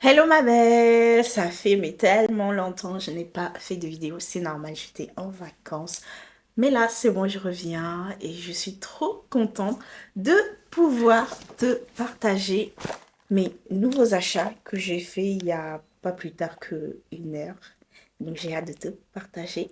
Hello ma belle, ça fait mais tellement longtemps je n'ai pas fait de vidéo, c'est normal, j'étais en vacances. Mais là c'est bon, je reviens et je suis trop contente de pouvoir te partager mes nouveaux achats que j'ai fait il y a pas plus tard qu'une heure. Donc j'ai hâte de te partager.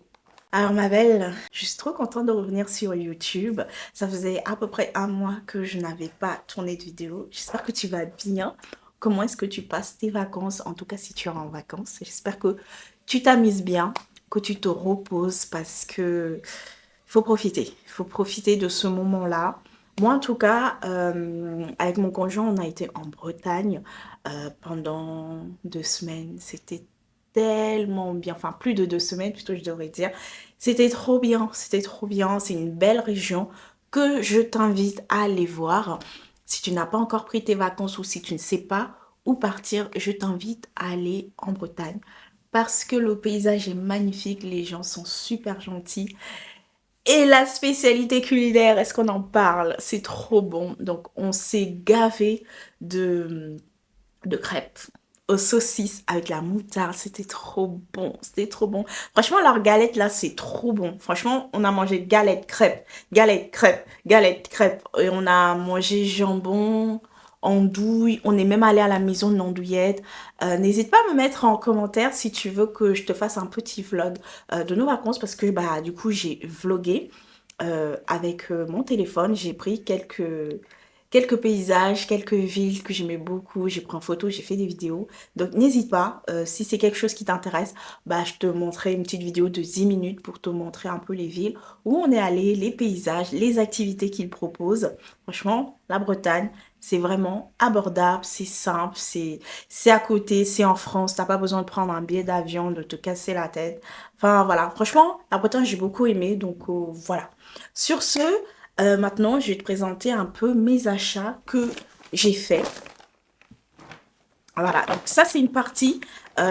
Alors ma belle, je suis trop contente de revenir sur YouTube. Ça faisait à peu près un mois que je n'avais pas tourné de vidéo. J'espère que tu vas bien. Comment est-ce que tu passes tes vacances? En tout cas, si tu es en vacances. J'espère que tu t'amuses bien, que tu te reposes parce que faut profiter. Il faut profiter de ce moment-là. Moi, en tout cas, avec mon conjoint, on a été en Bretagne pendant 2 semaines. C'était tellement bien. Enfin, plus de 2 semaines, plutôt, je devrais dire. C'était trop bien. C'était trop bien. C'est une belle région que je t'invite à aller voir. Si tu n'as pas encore pris tes vacances ou si tu ne sais pas où partir, je t'invite à aller en Bretagne parce que le paysage est magnifique, les gens sont super gentils. Et la spécialité culinaire, est-ce qu'on en parle? C'est trop bon. Donc, on s'est gavé de crêpes aux saucisses avec la moutarde. C'était trop bon. C'était trop bon. Franchement, leur galette là, c'est trop bon. Franchement, on a mangé galette, crêpes, galette, crêpes, galette, crêpes. Et on a mangé jambon, andouille. On est même allé à la maison de l'andouillette. N'hésite pas à me mettre en commentaire si tu veux que je te fasse un petit vlog de nos vacances parce que bah du coup j'ai vlogué avec mon téléphone. J'ai pris quelques paysages, quelques villes que j'aimais beaucoup. J'ai pris en photo, j'ai fait des vidéos. Donc n'hésite pas, si c'est quelque chose qui t'intéresse, bah, je te montrerai une petite vidéo de 10 minutes pour te montrer un peu les villes où on est allé, les paysages, les activités qu'ils proposent. Franchement, la Bretagne, c'est vraiment abordable, c'est simple, c'est à côté, c'est en France. T'as pas besoin de prendre un billet d'avion, de te casser la tête. Enfin voilà, franchement, la Bretagne, j'ai beaucoup aimé. Donc voilà. Sur ce, maintenant, je vais te présenter un peu mes achats que j'ai faits. Voilà, donc ça, c'est une partie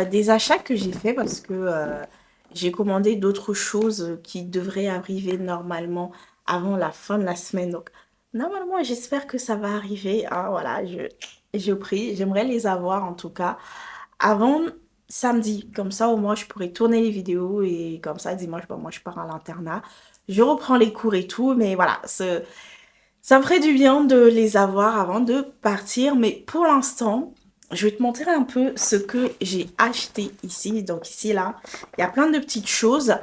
des achats que j'ai fait parce que j'ai commandé d'autres choses qui devraient arriver normalement avant la fin de la semaine. Donc, normalement, j'espère que ça va arriver. Hein, voilà, je prie. J'aimerais les avoir en tout cas avant samedi. Comme ça, au moins, je pourrais tourner les vidéos et comme ça, dimanche, bon, moi, je pars à l'internat. Je reprends les cours et tout, mais voilà, ça me ferait du bien de les avoir avant de partir. Mais pour l'instant, je vais te montrer un peu ce que j'ai acheté ici. Donc ici, là, il y a plein de petites choses.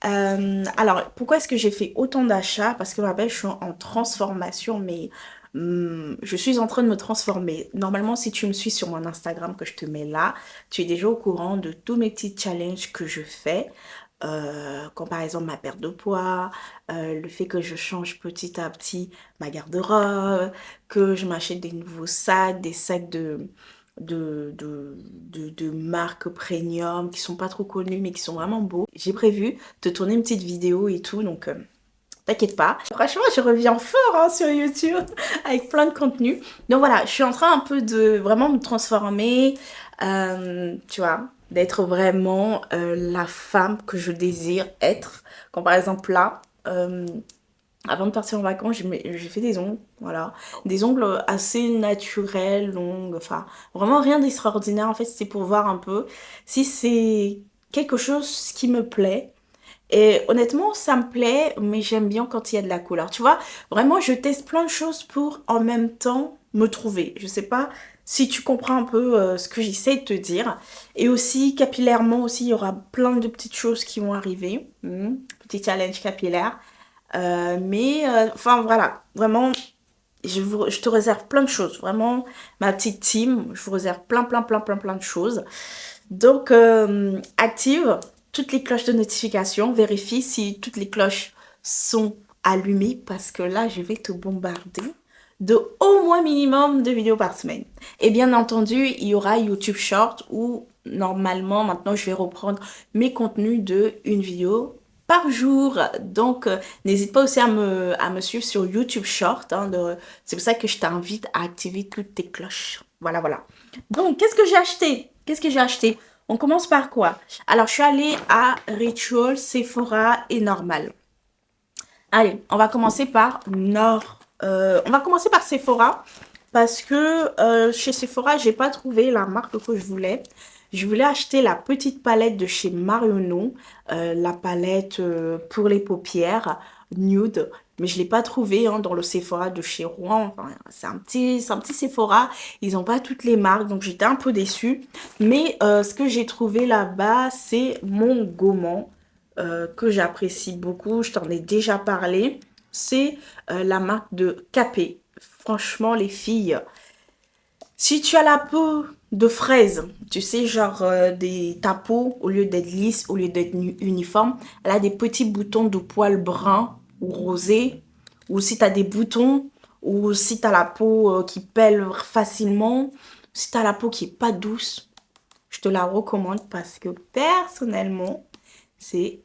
Alors, pourquoi est-ce que j'ai fait autant d'achats? Parce que ma belle, je suis en transformation, mais je suis en train de me transformer. Normalement, si tu me suis sur mon Instagram que je te mets là, tu es déjà au courant de tous mes petits challenges que je fais. Comme par exemple ma perte de poids, le fait que je change petit à petit ma garde-robe, que je m'achète des nouveaux sacs, des sacs de marques premium qui sont pas trop connues mais qui sont vraiment beaux. J'ai prévu de tourner une petite vidéo et tout, donc t'inquiète pas. Franchement, je reviens fort hein, sur YouTube avec plein de contenu. Donc voilà, je suis en train un peu de vraiment me transformer, tu vois, d'être vraiment la femme que je désire être. Comme par exemple là, avant de partir en vacances, j'ai fait des ongles, voilà. Des ongles assez naturels, longs, enfin, vraiment rien d'extraordinaire. En fait, c'était pour voir un peu si c'est quelque chose qui me plaît. Et honnêtement, ça me plaît, mais j'aime bien quand il y a de la couleur. Tu vois, vraiment, je teste plein de choses pour en même temps me trouver. Je sais pas si tu comprends un peu ce que j'essaie de te dire. Et aussi, capillairement aussi, il y aura plein de petites choses qui vont arriver. Petit challenge capillaire. Enfin voilà, vraiment, je te réserve plein de choses. Vraiment, ma petite team, je vous réserve plein de choses. Donc, active toutes les cloches de notification. Vérifie si toutes les cloches sont allumées parce que là, je vais te bombarder de au moins minimum de vidéos par semaine. Et bien entendu, il y aura YouTube Short où normalement, maintenant, je vais reprendre mes contenus de une vidéo par jour. Donc, n'hésite pas aussi à me suivre sur YouTube Short. Hein, c'est pour ça que je t'invite à activer toutes tes cloches. Voilà, voilà. Donc, qu'est-ce que j'ai acheté? Qu'est-ce que j'ai acheté? On commence par quoi? Alors, je suis allée à Ritual, Sephora et Normal. Allez, on va commencer par on va commencer par Sephora. parce que chez Sephora, j'ai pas trouvé la marque que je voulais. Je voulais acheter la petite palette de chez Marionneau, la palette pour les paupières nude, mais je l'ai pas trouvée hein, dans le Sephora de chez Rouen. Enfin, c'est un petit Sephora, ils ont pas toutes les marques, donc j'étais un peu déçue. Mais ce que j'ai trouvé là-bas, c'est mon gommant que j'apprécie beaucoup. Je t'en ai déjà parlé. C'est la marque de Capé. Franchement, les filles, si tu as la peau de fraise, tu sais, genre ta peau, au lieu d'être lisse, au lieu d'être uniforme, elle a des petits boutons de poils bruns ou rosés. Ou si tu as des boutons, ou si tu as la peau qui pèle facilement, si tu as la peau qui est pas douce, je te la recommande parce que personnellement, c'est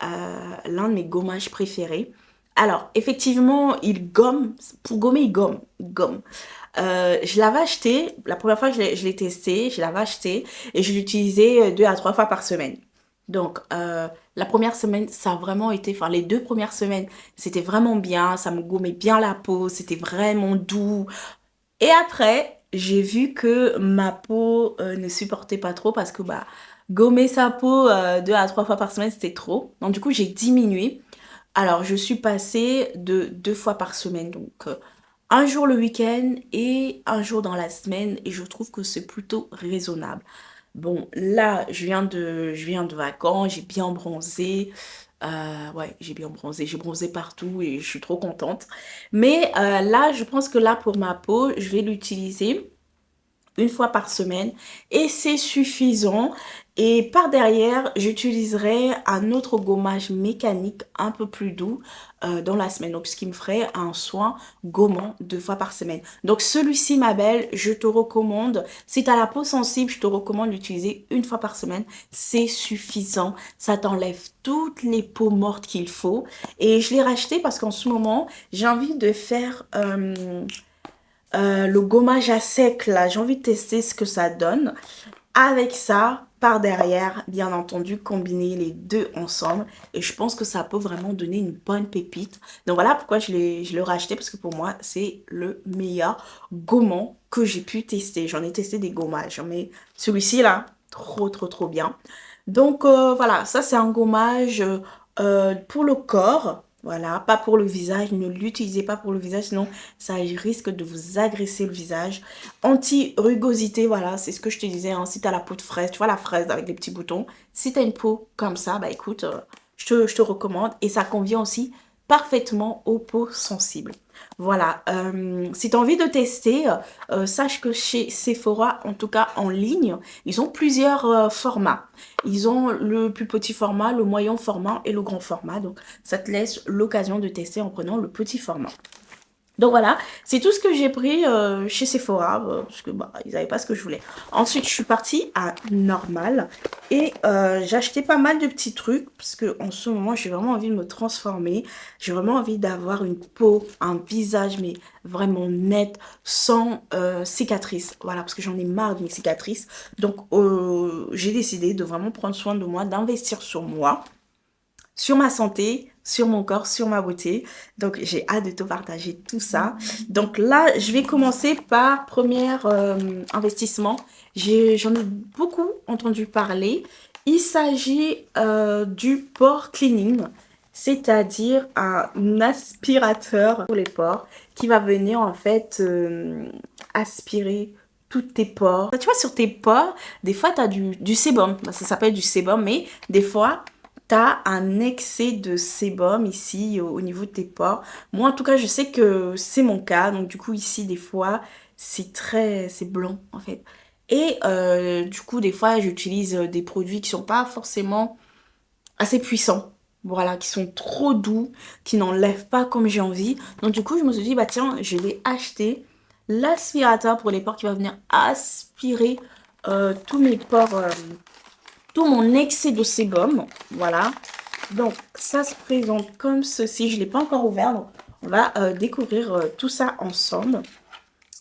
l'un de mes gommages préférés. Alors, effectivement, il gomme. Pour gommer, il gomme. Il gomme. Je l'avais acheté, la première fois je l'ai testé, je l'avais acheté et je l'utilisais 2 à 3 fois par semaine. Donc, la première semaine, ça a vraiment été, enfin les 2 premières semaines, c'était vraiment bien, ça me gommait bien la peau, c'était vraiment doux. Et après, j'ai vu que ma peau ne supportait pas trop parce que bah, gommer sa peau 2 à 3 fois par semaine, c'était trop. Donc du coup, j'ai diminué. Alors, je suis passée de 2 fois par semaine, donc un jour le week-end et un jour dans la semaine, et je trouve que c'est plutôt raisonnable. Bon, là, je viens de vacances, j'ai bien bronzé. Ouais, j'ai bronzé partout et je suis trop contente. Mais là, je pense que là, pour ma peau, je vais l'utiliser 1 fois par semaine et c'est suffisant. Et par derrière, j'utiliserai un autre gommage mécanique un peu plus doux dans la semaine. Donc, ce qui me ferait un soin gommant 2 fois par semaine. Donc, celui-ci, ma belle, je te recommande. Si tu as la peau sensible, je te recommande d'utiliser 1 fois par semaine. C'est suffisant. Ça t'enlève toutes les peaux mortes qu'il faut. Et je l'ai racheté parce qu'en ce moment, j'ai envie de faire le gommage à sec là, j'ai envie de tester ce que ça donne. Avec ça, par derrière, bien entendu, combiner les deux ensemble. Et je pense que ça peut vraiment donner une bonne pépite. Donc voilà pourquoi je l'ai racheté, parce que pour moi, c'est le meilleur gommant que j'ai pu tester. J'en ai testé des gommages, mais celui-ci là, trop trop trop bien. Donc voilà, ça c'est un gommage pour le corps. Voilà, pas pour le visage, ne l'utilisez pas pour le visage, sinon ça risque de vous agresser le visage. Anti-rugosité, voilà, c'est ce que je te disais, hein, si tu as la peau de fraise, tu vois la fraise avec les petits boutons, si tu as une peau comme ça, bah écoute, je te recommande et ça convient aussi parfaitement aux peaux sensibles. Voilà, si tu as envie de tester, sache que chez Sephora, en tout cas en ligne, ils ont plusieurs formats. Ils ont le plus petit format, le moyen format et le grand format. Donc, ça te laisse l'occasion de tester en prenant le petit format. Donc voilà, c'est tout ce que j'ai pris chez Sephora, parce que bah, ils n'avaient pas ce que je voulais. Ensuite, je suis partie à Normal et j'ai acheté pas mal de petits trucs, parce que en ce moment, j'ai vraiment envie de me transformer. J'ai vraiment envie d'avoir une peau, un visage, mais vraiment net, sans cicatrices. Voilà, parce que j'en ai marre de mes cicatrices. Donc, j'ai décidé de vraiment prendre soin de moi, d'investir sur moi, sur ma santé, sur mon corps, sur ma beauté. Donc, j'ai hâte de te partager tout ça. Donc là, je vais commencer par premier investissement. J'en ai beaucoup entendu parler. Il s'agit du pore cleaning, c'est-à-dire un aspirateur pour les pores qui va venir en fait aspirer tous tes pores. Tu vois, sur tes pores, des fois, tu as du sébum. Ça s'appelle du sébum, mais des fois, tu as un excès de sébum ici au niveau de tes pores. Moi, en tout cas, je sais que c'est mon cas. Donc, du coup, ici, des fois, c'est blanc, en fait. Et du coup, des fois, j'utilise des produits qui sont pas forcément assez puissants. Voilà, qui sont trop doux, qui n'enlèvent pas comme j'ai envie. Donc, du coup, je me suis dit, bah tiens, je vais acheter l'aspirateur pour les pores qui va venir aspirer tous mes pores, tout mon excès de sébum. Voilà. Donc, ça se présente comme ceci. Je ne l'ai pas encore ouvert, donc on va découvrir tout ça ensemble.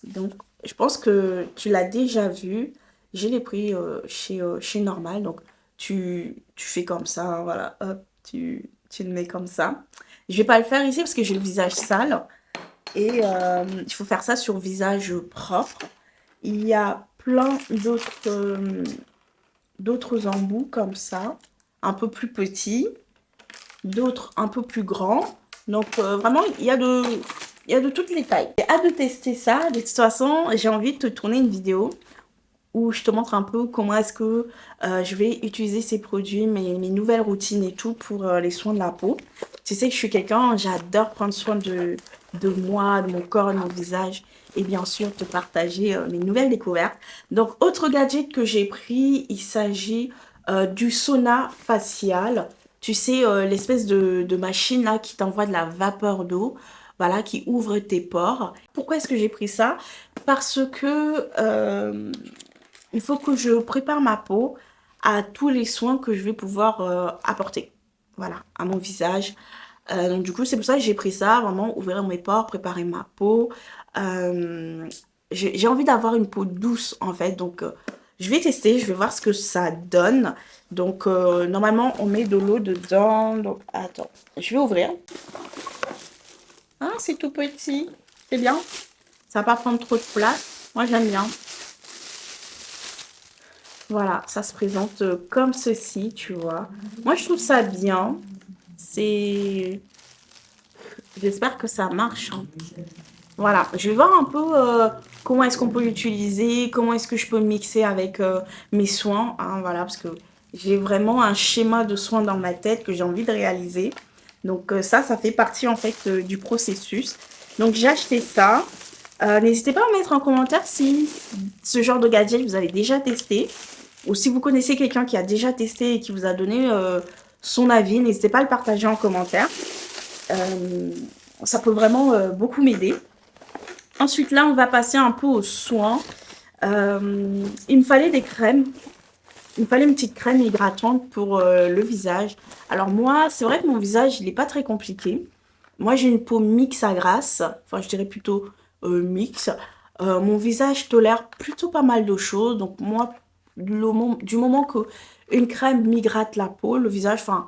Donc, je pense que tu l'as déjà vu. Je l'ai pris chez Normal. Donc, tu fais comme ça, hein, voilà. Hop, tu le mets comme ça. Je vais pas le faire ici parce que j'ai le visage sale. Et il faut faire ça sur visage propre. Il y a plein d'autres embouts comme ça, un peu plus petits, d'autres un peu plus grands. Donc vraiment, il y a de toutes les tailles. J'ai hâte de tester ça. De toute façon, j'ai envie de te tourner une vidéo où je te montre un peu comment est-ce que je vais utiliser ces produits, mes nouvelles routines et tout pour les soins de la peau. Tu sais que je suis quelqu'un, j'adore prendre soin de moi, de mon corps, de mon visage et bien sûr te partager mes nouvelles découvertes. Donc, autre gadget que j'ai pris, il s'agit du sauna facial. Tu sais, l'espèce de machine là qui t'envoie de la vapeur d'eau, voilà, qui ouvre tes pores. Pourquoi est-ce que j'ai pris ça? Parce que il faut que je prépare ma peau à tous les soins que je vais pouvoir apporter. Voilà, à mon visage. Donc du coup, c'est pour ça que j'ai pris ça, vraiment ouvrir mes pores, préparer ma peau. Euh, j'ai envie d'avoir une peau douce en fait, donc je vais tester, je vais voir ce que ça donne. Donc normalement, on met de l'eau dedans. Donc attends, je vais ouvrir. Ah, c'est tout petit, c'est bien. Ça va pas prendre trop de place. Moi, j'aime bien. Voilà, ça se présente comme ceci, tu vois. Moi, je trouve ça bien. C'est... J'espère que ça marche, hein. Voilà, je vais voir un peu comment est-ce qu'on peut l'utiliser, comment est-ce que je peux le mixer avec mes soins, hein, voilà, parce que j'ai vraiment un schéma de soins dans ma tête que j'ai envie de réaliser. Donc ça fait partie en fait du processus. Donc j'ai acheté ça. N'hésitez pas à mettre en commentaire si ce genre de gadget vous avez déjà testé. Ou si vous connaissez quelqu'un qui a déjà testé et qui vous a donné son avis, n'hésitez pas à le partager en commentaire. Euh, Ça peut vraiment beaucoup m'aider. Ensuite, là, on va passer un peu aux soins. Il me fallait des crèmes. Il me fallait une petite crème hydratante pour le visage. Alors moi, c'est vrai que mon visage, il n'est pas très compliqué. Moi, j'ai une peau mixte à grasse. Enfin, je dirais plutôt mixte. Mon visage tolère plutôt pas mal de choses. Donc moi, du moment que une crème m'hydrate la peau, le visage, enfin,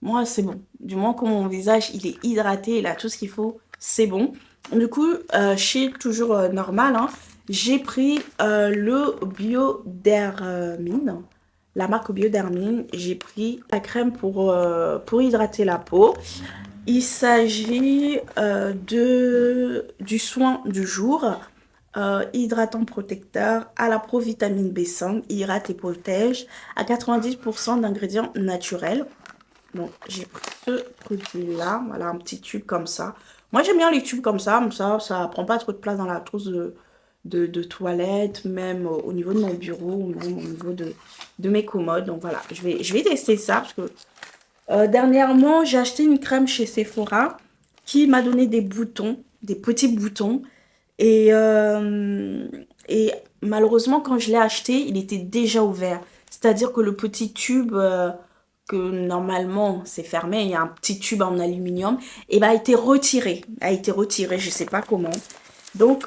moi, c'est bon. Du moment que mon visage, il est hydraté, il a tout ce qu'il faut, c'est bon. Du coup, chez toujours normal, hein, j'ai pris le Biodermine, la marque Biodermine. J'ai pris la crème pour hydrater la peau. Il s'agit du soin du jour, hydratant protecteur à la provitamine B5, hydrate et protège à 90% d'ingrédients naturels. Donc, j'ai pris ce produit-là, voilà, un petit tube comme ça. Moi, j'aime bien les tubes comme ça prend pas trop de place dans la trousse de toilette, même au niveau de mon bureau, ou même au niveau de mes commodes. Donc voilà, je vais tester ça parce que dernièrement, j'ai acheté une crème chez Sephora qui m'a donné des boutons, des petits boutons. Et, euh, et malheureusement, quand je l'ai acheté, il était déjà ouvert. C'est-à-dire que le petit tube que normalement c'est fermé, il y a un petit tube en aluminium, et ben, a été retiré. A été retiré, je sais pas comment. Donc,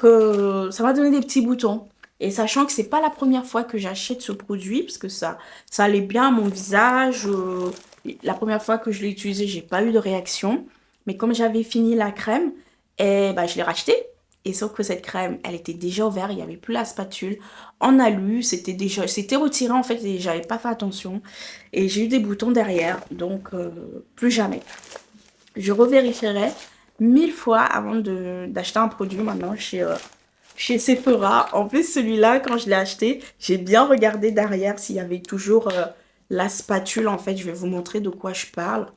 ça m'a donné des petits boutons. Et sachant que c'est pas la première fois que j'achète ce produit, parce que ça allait bien à mon visage. La première fois que je l'ai utilisé, j'ai pas eu de réaction. Mais comme j'avais fini la crème, et bah, je l'ai racheté. Et sauf que cette crème, elle était déjà ouverte, il n'y avait plus la spatule en alu, c'était retiré en fait et j'avais pas fait attention. Et j'ai eu des boutons derrière, donc plus jamais. Je revérifierai 1000 fois avant d'acheter un produit maintenant chez Sephora. En plus, celui-là, quand je l'ai acheté, j'ai bien regardé derrière s'il y avait toujours la spatule. En fait, je vais vous montrer de quoi je parle.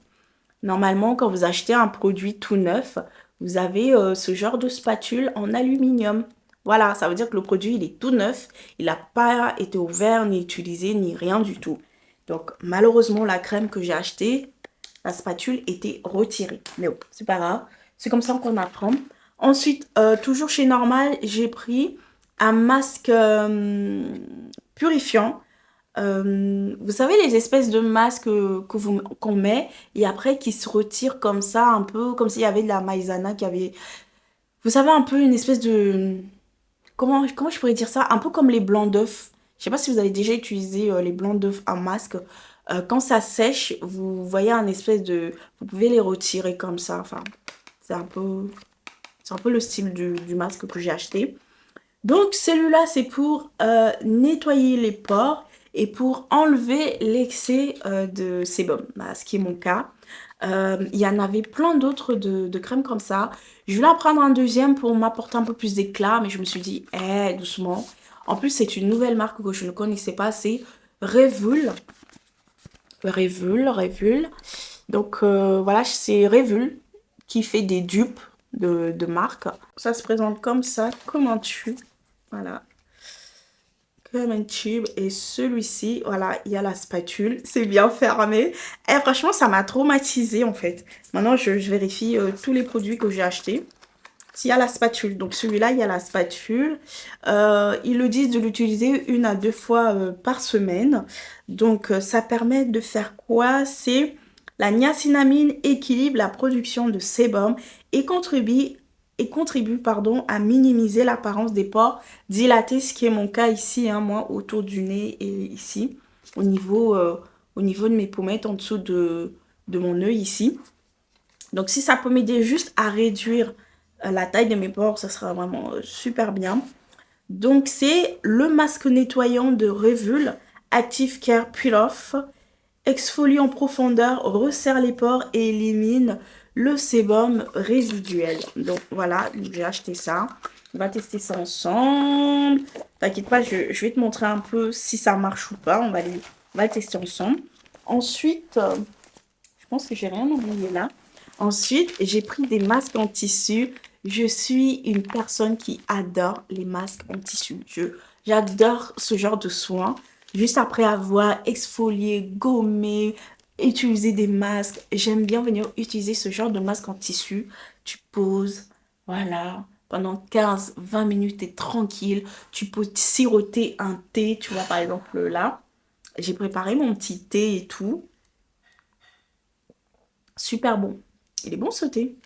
Normalement, quand vous achetez un produit tout neuf, vous avez ce genre de spatule en aluminium. Voilà, ça veut dire que le produit, il est tout neuf. Il n'a pas été ouvert, ni utilisé, ni rien du tout. Donc, malheureusement, la crème que j'ai achetée, la spatule était retirée. Mais bon, c'est pas grave. C'est comme ça qu'on apprend. Ensuite, toujours chez Normal, j'ai pris un masque purifiant. Vous savez, les espèces de masques qu'on met et après qui se retirent comme ça, un peu comme s'il y avait de la maïzena qui avait. Vous savez, un peu une espèce de. Comment je pourrais dire ça? Un peu comme les blancs d'œufs. Je sais pas si vous avez déjà utilisé les blancs d'œufs en masque. Quand ça sèche, vous voyez un espèce de. Vous pouvez les retirer comme ça. Enfin, c'est un peu. C'est un peu le style du masque que j'ai acheté. Donc celui-là, c'est pour nettoyer les pores et pour enlever l'excès de sébum, ce qui est mon cas. Il y en avait plein d'autres de crèmes comme ça. Je voulais en prendre un deuxième pour m'apporter un peu plus d'éclat, mais je me suis dit, doucement. En plus, c'est une nouvelle marque que je ne connaissais pas, c'est Revul. Revul. Donc voilà, c'est Revul qui fait des dupes de marques. Ça se présente comme ça, comme un tube. Voilà. Comme un tube. Et celui-ci, voilà, il y a la spatule. C'est bien fermé. Et franchement, ça m'a traumatisée en fait. Maintenant, je vérifie tous les produits que j'ai achetés. S'il y a la spatule. Donc celui-là, il y a la spatule. Ils le disent de l'utiliser 1 à 2 fois par semaine. Donc ça permet de faire quoi? C'est la niacinamide équilibre la production de sébum et contribue à minimiser l'apparence des pores dilatés, ce qui est mon cas ici, hein, moi, autour du nez et ici, au niveau de mes pommettes, en dessous de mon œil ici. Donc si ça peut m'aider juste à réduire la taille de mes pores, ça sera vraiment super bien. Donc c'est le masque nettoyant de Revul Active Care Peel-Off. Exfolie en profondeur, resserre les pores et élimine le sébum résiduel. Donc voilà, j'ai acheté ça. On va tester ça ensemble. T'inquiète pas, je vais te montrer un peu si ça marche ou pas. On va le tester ensemble. Ensuite, je pense que j'ai rien oublié là. Ensuite, j'ai pris des masques en tissu. Je suis une personne qui adore les masques en tissu. J'adore ce genre de soins. Juste après avoir exfolié, gommé, utilisé des masques, j'aime bien venir utiliser ce genre de masque en tissu. Tu poses, voilà, pendant 15-20 minutes, t'es tranquille. Tu peux siroter un thé, tu vois, par exemple là. J'ai préparé mon petit thé et tout. Super bon. Il est bon ce thé.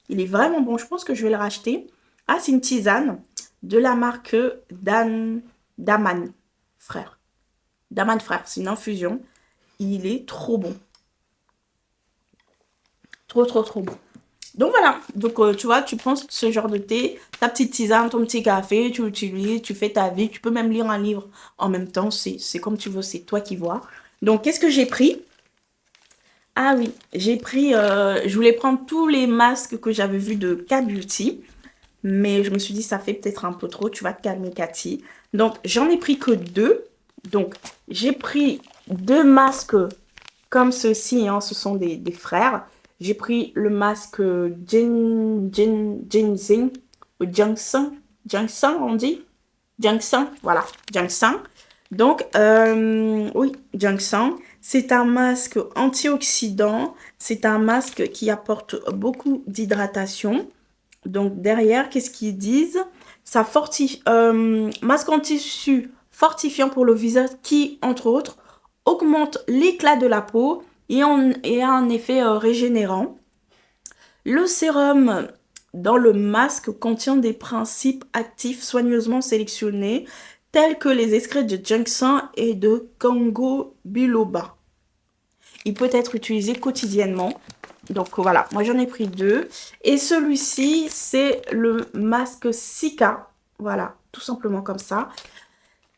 Il est vraiment bon. Je pense que je vais le racheter. Ah, c'est une tisane de la marque Daman Frère. Daman Frère, c'est une infusion. Il est trop bon. Trop, trop, trop bon. Donc voilà. Donc tu vois, tu prends ce genre de thé, ta petite tisane, ton petit café, tu l'utilises, tu fais ta vie. Tu peux même lire un livre en même temps. C'est comme tu veux, c'est toi qui vois. Donc qu'est-ce que j'ai pris? Ah oui, j'ai pris, je voulais prendre tous les masques que j'avais vus de K-Beauty, mais je me suis dit, ça fait peut-être un peu trop, tu vas te calmer, Cathy. Donc, j'en ai pris que 2. Donc, j'ai pris 2 masques comme ceci, hein, ce sont des frères. J'ai pris le masque Ginseng, ou Ginseng, on dit? Ginseng, voilà, Ginseng. Donc, oui, Ginseng, c'est un masque antioxydant. C'est un masque qui apporte beaucoup d'hydratation. Donc, derrière, qu'est-ce qu'ils disent? Ça fortifie, masque en tissu fortifiant pour le visage qui, entre autres, augmente l'éclat de la peau et a un effet régénérant. Le sérum dans le masque contient des principes actifs soigneusement sélectionnés tels que les extraits de ginseng et de Congo biloba. Il peut être utilisé quotidiennement. Donc voilà, moi j'en ai pris 2. Et celui-ci, c'est le masque Sika. Voilà, tout simplement comme ça.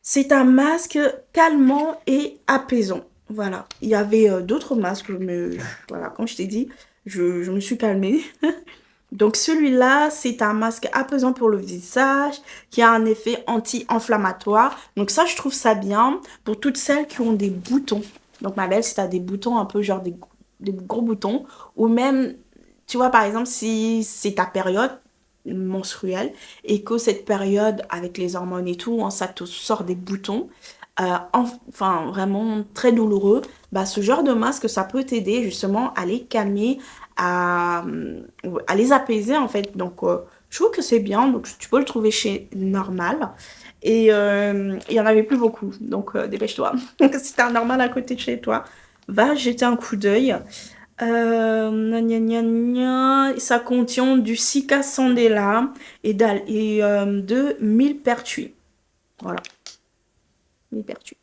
C'est un masque calmant et apaisant. Voilà, il y avait d'autres masques, mais voilà, comme je t'ai dit, je me suis calmée. Donc celui-là, c'est un masque apaisant pour le visage qui a un effet anti-inflammatoire. Donc ça, je trouve ça bien pour toutes celles qui ont des boutons. Donc ma belle, si tu as des boutons un peu genre des gros boutons, ou même, tu vois, par exemple, si c'est ta période menstruelle et que cette période avec les hormones et tout, hein, ça te sort des boutons, enfin vraiment très douloureux, bah ce genre de masque, ça peut t'aider justement à les calmer, à les apaiser en fait. Donc je trouve que c'est bien, donc tu peux le trouver chez Normal. Et il y en avait plus beaucoup, donc dépêche-toi. Si t'as un Normal à côté de chez toi, va jeter un coup d'œil. Ça contient du Cica Candela et de millepertuis. Voilà. Millepertuis.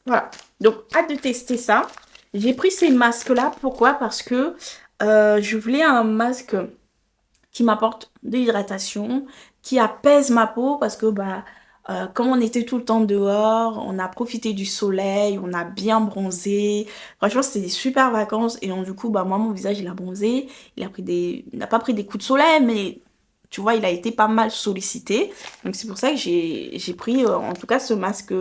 Voilà. Donc, hâte de tester ça. J'ai pris ces masques-là. Pourquoi? Parce que je voulais un masque qui m'apporte de l'hydratation, qui apaise ma peau parce que comme on était tout le temps dehors, on a profité du soleil, on a bien bronzé. Franchement, c'était des super vacances et donc du coup, moi, mon visage, il a bronzé. Il n'a pas pris des coups de soleil, mais tu vois, il a été pas mal sollicité. Donc c'est pour ça que j'ai pris, en tout cas, ce masque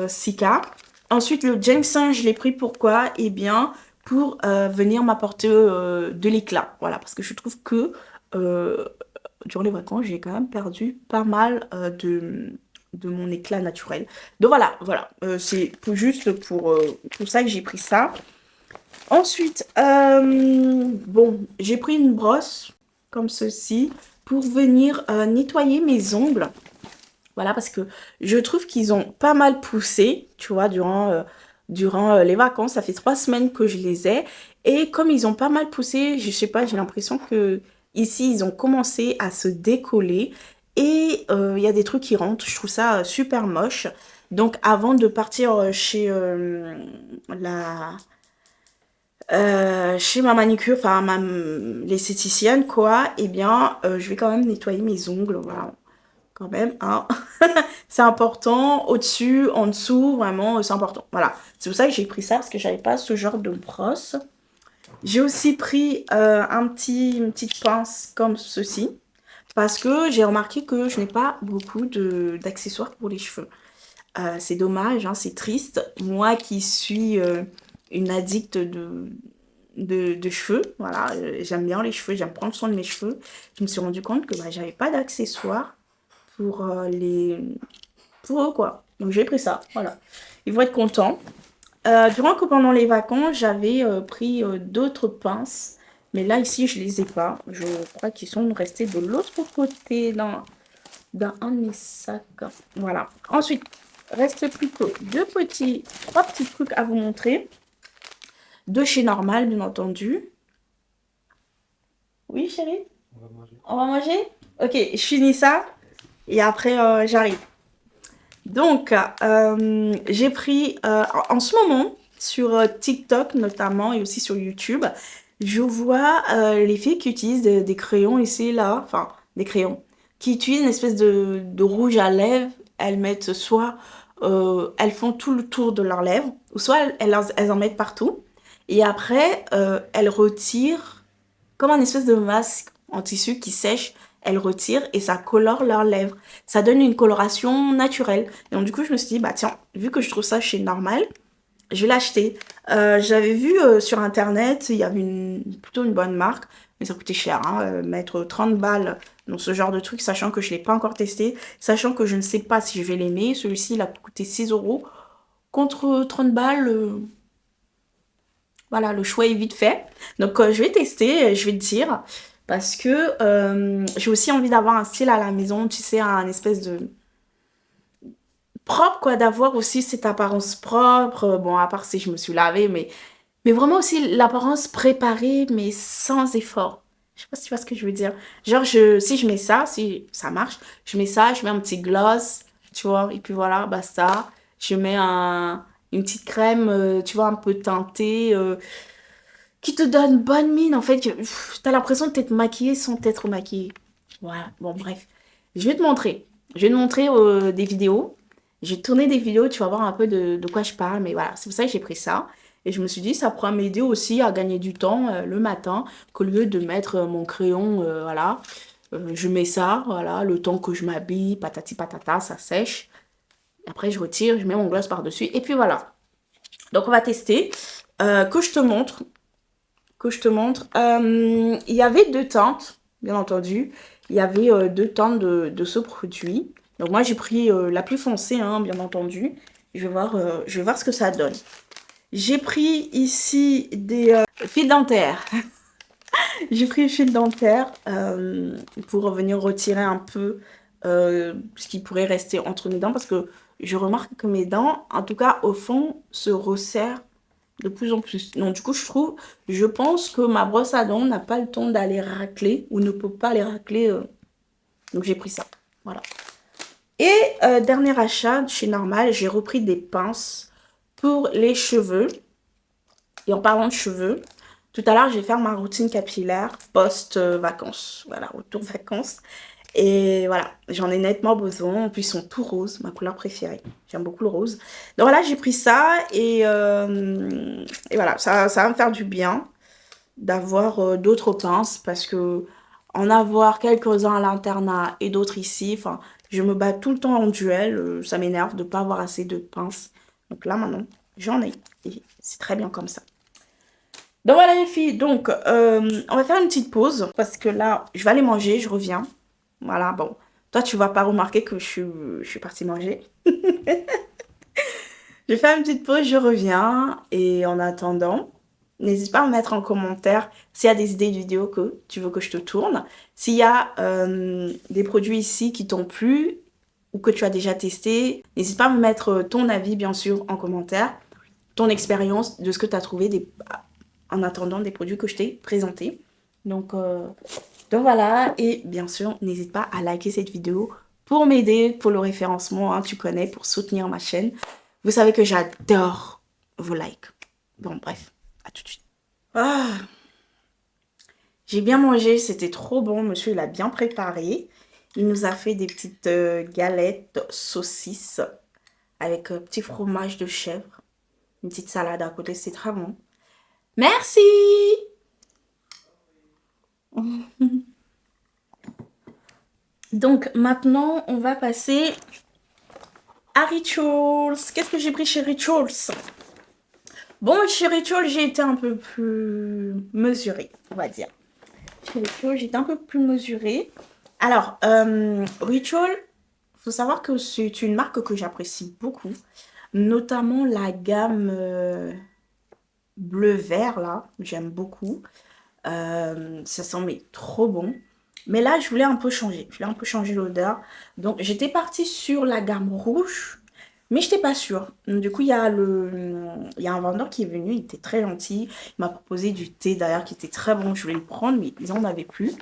Sika. Ensuite, le ginseng, je l'ai pris pourquoi? Eh bien, pour venir m'apporter de l'éclat. Voilà, parce que je trouve que euh, durant les vacances, j'ai quand même perdu pas mal de mon éclat naturel. Donc voilà, c'est juste pour ça que j'ai pris ça. Ensuite, bon, j'ai pris une brosse comme ceci pour venir nettoyer mes ongles. Voilà, parce que je trouve qu'ils ont pas mal poussé, tu vois, durant les vacances. Ça fait 3 semaines que je les ai. Et comme ils ont pas mal poussé, je sais pas, j'ai l'impression que ici, ils ont commencé à se décoller. Et il y a des trucs qui rentrent. Je trouve ça super moche. Donc, avant de partir chez chez ma manicure, enfin l'esthéticienne, quoi, eh bien, je vais quand même nettoyer mes ongles, voilà, quand même, hein. C'est important, au-dessus, en dessous, vraiment, c'est important. Voilà, c'est pour ça que j'ai pris ça, parce que j'avais pas ce genre de brosse. J'ai aussi pris une petite pince comme ceci, parce que j'ai remarqué que je n'ai pas beaucoup d'accessoires pour les cheveux. C'est dommage, hein, c'est triste. Moi qui suis une addict de cheveux, voilà, j'aime bien les cheveux, j'aime prendre soin de mes cheveux. Je me suis rendu compte que j'avais pas d'accessoires pour pour eux, quoi. Donc j'ai pris ça, voilà. Ils vont être contents. Durant que pendant les vacances, j'avais pris d'autres pinces. Mais là, ici, je les ai pas. Je crois qu'ils sont restés de l'autre côté dans un de mes sacs. Voilà. Ensuite, reste plus que trois petits trucs à vous montrer. De chez Normal, bien entendu. Oui, chérie? On va manger. On va manger? Ok, je finis ça et après, j'arrive. Donc, j'ai pris en ce moment sur TikTok notamment et aussi sur YouTube, je vois les filles qui utilisent des crayons ici, là, enfin des crayons, qui utilisent une espèce de rouge à lèvres. Elles mettent soit, elles font tout le tour de leurs lèvres, ou soit elles en mettent partout. Et après, elles retirent comme un espèce de masque en tissu qui sèche, elles retirent et ça colore leurs lèvres. Ça donne une coloration naturelle. Et donc du coup, je me suis dit, bah tiens, vu que je trouve ça chez Normal, je vais l'acheter. J'avais vu sur internet, il y avait plutôt une bonne marque, mais ça coûtait cher, hein, mettre 30 balles dans ce genre de truc, sachant que je ne l'ai pas encore testé, sachant que je ne sais pas si je vais l'aimer. Celui-ci, il a coûté 6 euros. Contre 30 balles, voilà, le choix est vite fait. Donc, je vais tester, je vais te dire. Parce que j'ai aussi envie d'avoir un style à la maison, tu sais, un espèce de propre, quoi, d'avoir aussi cette apparence propre. Bon, à part si je me suis lavée, mais vraiment aussi l'apparence préparée, mais sans effort. Je sais pas si tu vois ce que je veux dire. Genre, si je mets ça, si ça marche, je mets ça, je mets un petit gloss, tu vois, et puis voilà, basta. Je mets une petite crème, tu vois, un peu teintée, qui te donne bonne mine, en fait. T'as l'impression de t'être maquillée sans t'être maquillée. Voilà, bon, bref. Je vais te montrer. Je vais te montrer des vidéos. J'ai tourné des vidéos, tu vas voir un peu de quoi je parle, mais voilà, c'est pour ça que j'ai pris ça. Et je me suis dit, ça pourra m'aider aussi à gagner du temps le matin, qu'au lieu de mettre mon crayon, voilà, je mets ça, voilà, le temps que je m'habille, patati patata, ça sèche. Après, je retire, je mets mon gloss par-dessus, et puis voilà. Donc, on va tester. Que je te montre il y avait deux teintes, bien entendu. Il y avait deux teintes de ce produit. Donc moi, j'ai pris la plus foncée, hein, bien entendu. Je vais voir ce que ça donne. J'ai pris ici des fils dentaires. J'ai pris des fils dentaires pour venir retirer un peu ce qui pourrait rester entre mes dents. Parce que je remarque que mes dents, en tout cas au fond, se resserrent de plus en plus. Donc du coup, je pense que ma brosse à dents n'a pas le temps d'aller racler ou ne peut pas les racler. Donc j'ai pris ça. Voilà. Et dernier achat chez Normal, j'ai repris des pinces pour les cheveux. Et en parlant de cheveux, Tout à l'heure, je vais faire ma routine capillaire post-vacances. Voilà, retour vacances. Et voilà, j'en ai nettement besoin. En plus, ils sont tout roses, ma couleur préférée. J'aime beaucoup le rose. Donc voilà, j'ai pris ça et voilà, ça va me faire du bien d'avoir d'autres pinces parce que en avoir quelques-uns à l'internat et d'autres ici, enfin, je me bats tout le temps en duel. Ça m'énerve de ne pas avoir assez de pinces. Donc là, maintenant, j'en ai. Et c'est très bien comme ça. Donc voilà les filles, donc on va faire une petite pause parce que là, je vais aller manger, je reviens. Voilà, bon. Toi, tu vas pas remarquer que je suis partie manger. Je vais faire une petite pause, je reviens. Et en attendant, n'hésite pas à me mettre en commentaire s'il y a des idées de vidéos que tu veux que je te tourne. S'il y a des produits ici qui t'ont plu ou que tu as déjà testé, n'hésite pas à me mettre ton avis, bien sûr, en commentaire. Ton expérience de ce que tu as trouvé en attendant des produits que je t'ai présentés. Donc voilà, et bien sûr, n'hésite pas à liker cette vidéo pour m'aider, pour le référencement, hein, tu connais, pour soutenir ma chaîne. Vous savez que j'adore vos likes. Bon, bref, à tout de suite. Ah, j'ai bien mangé, c'était trop bon, monsieur, il a bien préparé. Il nous a fait des petites galettes saucisses avec petit fromage de chèvre. Une petite salade à côté, c'est très bon. Merci! Donc maintenant, on va passer à Rituals. Qu'est-ce que j'ai pris chez Rituals? Bon, chez Rituals, j'ai été un peu plus mesurée, on va dire. Chez Rituals, j'ai été un peu plus mesurée. Alors, Rituals, faut savoir que c'est une marque que j'apprécie beaucoup. Notamment la gamme bleu-vert, là. J'aime beaucoup. Ça sent mais trop bon. Mais là, je voulais un peu changer. Je voulais un peu changer l'odeur. Donc, j'étais partie sur la gamme rouge. Mais je n'étais pas sûre. Du coup, il y a un vendeur qui est venu. Il était très gentil. Il m'a proposé du thé d'ailleurs qui était très bon. Je voulais le prendre, mais ils n'en avaient plus.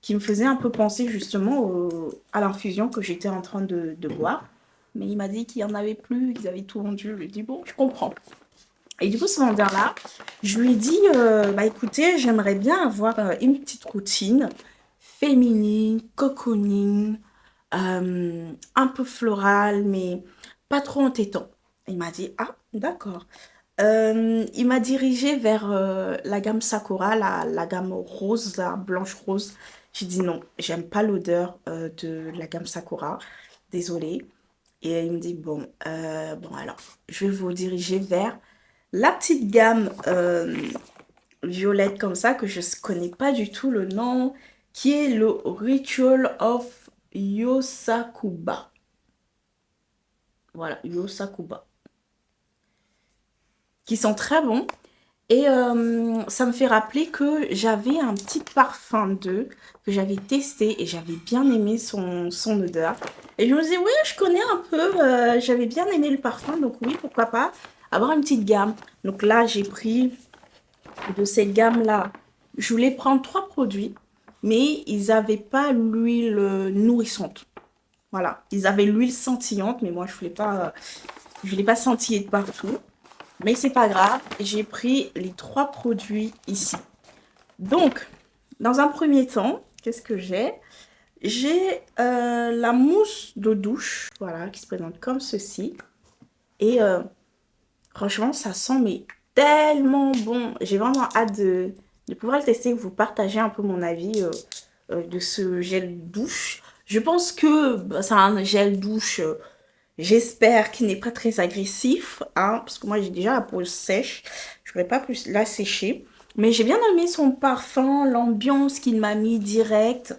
Qui me faisait un peu penser justement à l'infusion que j'étais en train de boire. Mais il m'a dit qu'il n'y en avait plus. Qu'ils avaient tout vendu. Je lui ai dit, bon, je comprends. Et du coup, ce vendeur-là, je lui ai dit, bah écoutez, j'aimerais bien avoir une petite routine féminine, cocooning, un peu florale, mais pas trop entêtant. Il m'a dit, ah, d'accord. Il m'a dirigé vers la gamme Sakura, la gamme rose, la blanche rose. J'ai dit non, j'aime pas l'odeur de la gamme Sakura. Désolée. Et il me dit, bon alors, je vais vous diriger vers la petite gamme violette comme ça, que je ne connais pas du tout le nom, qui est le Ritual of Yosakuba. Voilà, Yosakuba. Qui sont très bons. Et ça me fait rappeler que j'avais un petit parfum d'eux que j'avais testé et j'avais bien aimé son odeur. Et je me disais, oui, je connais un peu, j'avais bien aimé le parfum, donc oui, pourquoi pas avoir une petite gamme. Donc là, j'ai pris de cette gamme-là. Je voulais prendre 3 produits, mais ils n'avaient pas l'huile nourrissante. Voilà, ils avaient l'huile scintillante, mais moi, je voulais pas scintiller de partout. Mais c'est pas grave, j'ai pris les 3 produits ici. Donc, dans un premier temps, qu'est-ce que j'ai? J'ai la mousse de douche, voilà, qui se présente comme ceci. Et franchement, ça sent mais tellement bon. J'ai vraiment hâte de pouvoir le tester et vous partager un peu mon avis de ce gel douche. Je pense que bah, c'est un gel douche... j'espère qu'il n'est pas très agressif, hein, parce que moi j'ai déjà la peau sèche, je ne voudrais pas plus la sécher. Mais j'ai bien aimé son parfum, l'ambiance qu'il m'a mis direct.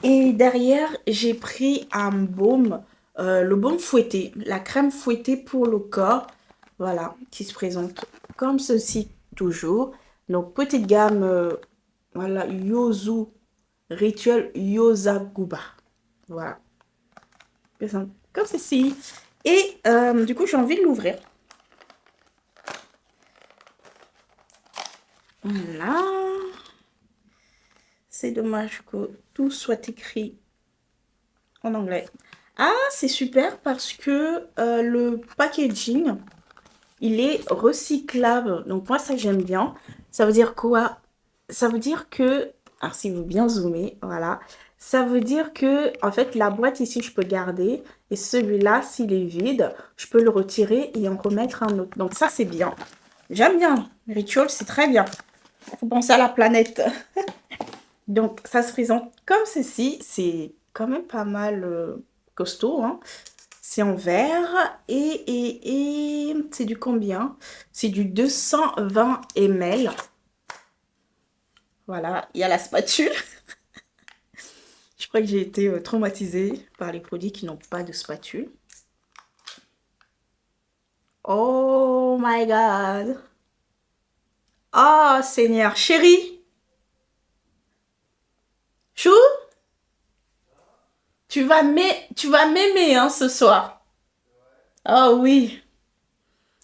Et derrière, j'ai pris un baume, le baume fouetté, la crème fouettée pour le corps. Voilà, qui se présente comme ceci toujours. Donc petite gamme, voilà, Yozu Ritual Yosaguba. Voilà, comme ceci. Et du coup, j'ai envie de l'ouvrir. Voilà. C'est dommage que tout soit écrit en anglais. Ah, c'est super parce que le packaging, il est recyclable. Donc moi, ça, j'aime bien. Ça veut dire quoi? ça veut dire que, alors si vous bien zoomer, voilà, ça veut dire que, en fait, la boîte ici, je peux garder, et celui-là, s'il est vide, je peux le retirer et en remettre un autre. Donc ça, c'est bien. J'aime bien. Ritual, c'est très bien. Faut penser à la planète. Donc, ça se présente comme ceci. C'est quand même pas mal costaud, hein. C'est en verre et c'est du combien? C'est du 220 ml. Voilà, il y a la spatule. Je crois que j'ai été traumatisée par les produits qui n'ont pas de spatule. Oh my god. Oh Seigneur, chérie, chou, tu vas m'aimer hein, ce soir. Oh oui,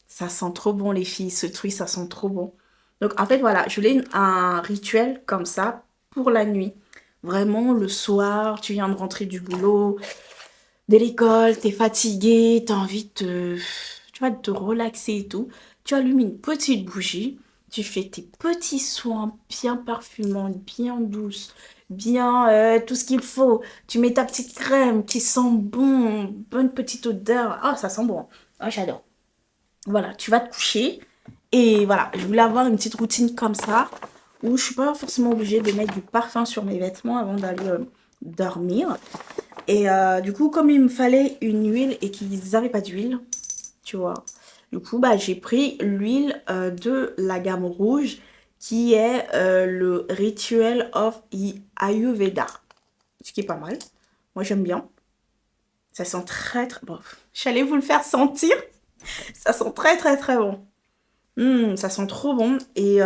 ça sent trop bon les filles, ce truc, ça sent trop bon. Donc en fait voilà, je voulais un rituel comme ça pour la nuit. Vraiment le soir, tu viens de rentrer du boulot, de l'école, t'es fatigué, t'as envie tu vois, de te relaxer et tout. Tu allumes une petite bougie, tu fais tes petits soins bien parfumants, bien douces, bien tout ce qu'il faut. Tu mets ta petite crème qui sent bon, bonne petite odeur. Ah, ça sent bon. Ah, j'adore. Voilà, tu vas te coucher. Et voilà, je voulais avoir une petite routine comme ça, où je suis pas forcément obligée de mettre du parfum sur mes vêtements avant d'aller dormir. Et du coup, comme il me fallait une huile et qu'ils n'avaient pas d'huile, tu vois, du coup, bah, j'ai pris l'huile de la gamme rouge qui est le Ritual of Ayurveda. Ce qui est pas mal. Moi, j'aime bien. Ça sent très, très bon. J'allais vous le faire sentir. Ça sent très, très, très bon. Ça sent trop bon. Et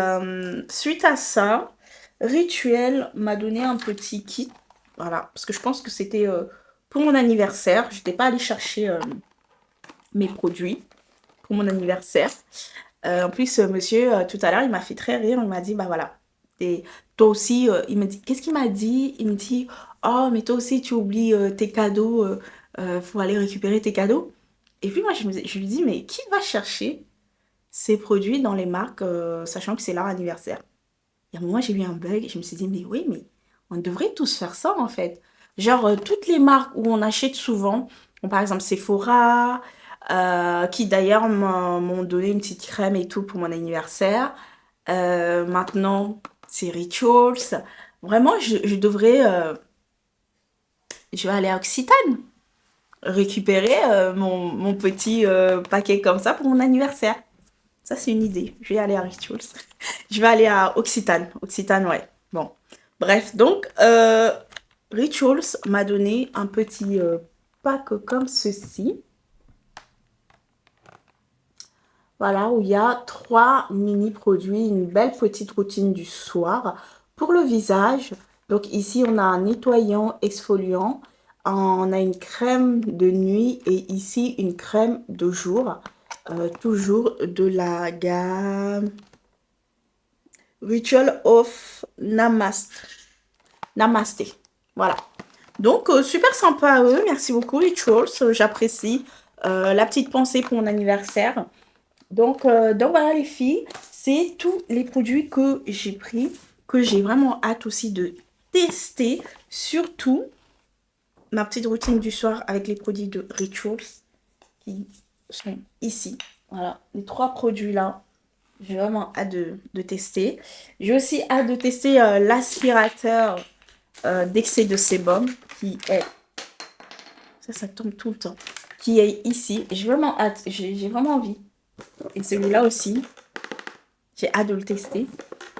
suite à ça, Rituel m'a donné un petit kit. Voilà, parce que je pense que c'était pour mon anniversaire. Je n'étais pas allée chercher mes produits pour mon anniversaire. En plus, monsieur, tout à l'heure, il m'a fait très rire. Il m'a dit, bah voilà, et toi aussi, il me dit, qu'est-ce qu'il m'a dit? Il me dit, oh, mais toi aussi, tu oublies tes cadeaux. Faut aller récupérer tes cadeaux. Et puis moi, je lui dis, mais qui va chercher ces produits dans les marques, sachant que c'est leur anniversaire? Et à un moment, j'ai eu un bug et je me suis dit, mais oui, mais on devrait tous faire ça en fait. Genre, toutes les marques où on achète souvent, bon, par exemple Sephora, qui d'ailleurs m'ont donné une petite crème et tout pour mon anniversaire. Maintenant, c'est Rituals. Vraiment, je devrais, je vais aller à Occitane récupérer mon petit paquet comme ça pour mon anniversaire. Ça, c'est une idée. Je vais aller à Rituals. Je vais aller à Occitane. Occitane, ouais. Bon. Bref, donc, Rituals m'a donné un petit pack comme ceci. Voilà, où il y a 3 mini-produits, une belle petite routine du soir. Pour le visage, donc ici, on a un nettoyant exfoliant. On a une crème de nuit et ici, une crème de jour. Toujours de la gamme Ritual of Namasté. Voilà. Donc, super sympa à eux. Merci beaucoup, Rituals. J'apprécie la petite pensée pour mon anniversaire. Donc voilà, les filles. C'est tous les produits que j'ai pris, que j'ai vraiment hâte aussi de tester. Surtout, ma petite routine du soir avec les produits de Rituals qui sont ici. Voilà, les 3 produits-là. J'ai vraiment hâte de tester. J'ai aussi hâte de tester l'aspirateur d'excès de sébum qui est... Ça tombe tout le temps. Qui est ici. J'ai vraiment hâte. J'ai vraiment envie. Et celui-là aussi. J'ai hâte de le tester.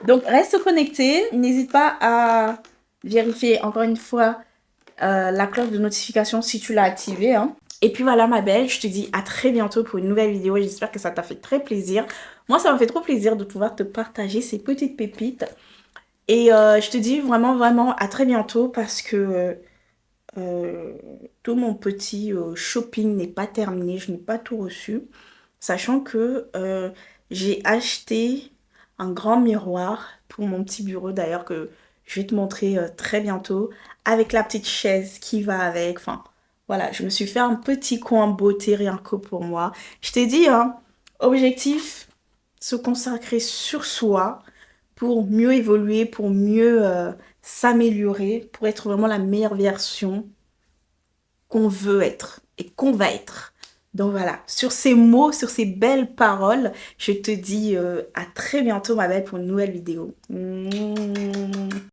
Donc, reste connecté. N'hésite pas à vérifier encore une fois la cloche de notification si tu l'as activée, hein. Et puis voilà ma belle, je te dis à très bientôt pour une nouvelle vidéo. J'espère que ça t'a fait très plaisir. Moi, ça m'a fait trop plaisir de pouvoir te partager ces petites pépites. Et je te dis vraiment, vraiment à très bientôt parce que tout mon petit shopping n'est pas terminé. Je n'ai pas tout reçu. Sachant que j'ai acheté un grand miroir pour mon petit bureau d'ailleurs que je vais te montrer très bientôt. Avec la petite chaise qui va avec. Enfin, voilà, je me suis fait un petit coin beauté rien que pour moi. Je t'ai dit, hein, objectif, se consacrer sur soi pour mieux évoluer, pour mieux s'améliorer, pour être vraiment la meilleure version qu'on veut être et qu'on va être. Donc voilà, sur ces mots, sur ces belles paroles, je te dis à très bientôt ma belle pour une nouvelle vidéo.